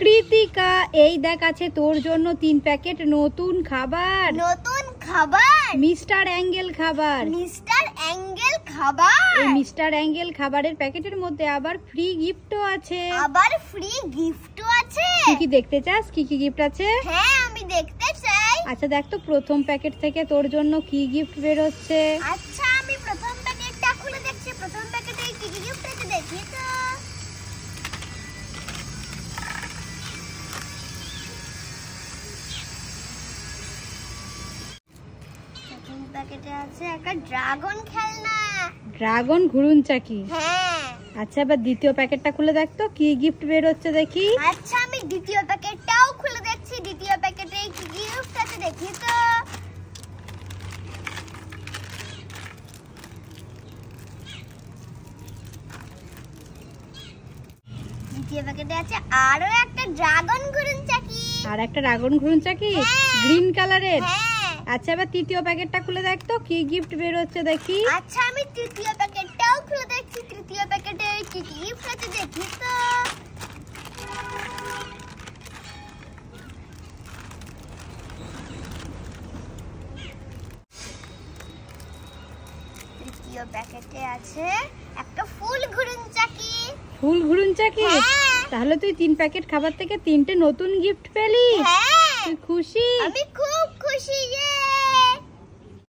কৃতিকা, এই দেখ আছে তোর জন্য 3 প্যাকেট নতুন খাবার। নতুন খাবার? মিস্টার অ্যাঙ্গেল খাবার। মিস্টার অ্যাঙ্গেল খাবার? এই মিস্টার অ্যাঙ্গেল খাবারের প্যাকেটের মধ্যে আবার ফ্রি গিফটও আছে। আবার ফ্রি গিফটও আছে? কি কি দেখতে চাস? কি কি গিফট আছে? হ্যাঁ, আমি দেখতে চাই। আচ্ছা দেখ তো প্রথম প্যাকেট থেকে তোর জন্য কি গিফট বের হচ্ছে। আচ্ছা, আমি প্রথম প্যাকেটটা খুলে দেখছি। প্রথম প্যাকেটে কি কি গিফট আছে দেখি তো। প্রথম প্যাকেটে আছে একটা ড্রাগন খেলনা। ড্রাগন ঘুরুন চাকি? হ্যাঁ। আচ্ছা এবার দ্বিতীয় প্যাকেটটা খুলে দেখ তো কি গিফট বের হচ্ছে দেখি। আচ্ছা, আমি দ্বিতীয় প্যাকেটটাও খুলে দেখছি। দ্বিতীয় প্যাকেটে কি গিফট আছে দেখি তো। দ্বিতীয় প্যাকেটে আছে আরো একটা ড্রাগন ঘুরুন চাকি। আর একটা ড্রাগন ঘুরুন চাকি হ্যাঁ। গ্রিন কালারের? হ্যাঁ। আচ্ছা এবার তৃতীয় প্যাকেটটা খুলে দেখ তো কি গিফট বের হচ্ছে দেখি। আচ্ছা, আমি তৃতীয় প্যাকেটটাও খুলে দেখছি। তৃতীয় প্যাকেটে কি গিফট আছে দেখি তো। তৃতীয় প্যাকেটে আছে একটা ফুল ঘুরুন চাকি। ফুল ঘুরুন চাকি? হ্যাঁ। তাহলে তুই 3 প্যাকেট খাবার থেকে 3টে নতুন গিফট পেলি। হ্যাঁ, তুই খুশি? আমি খুব খুশি।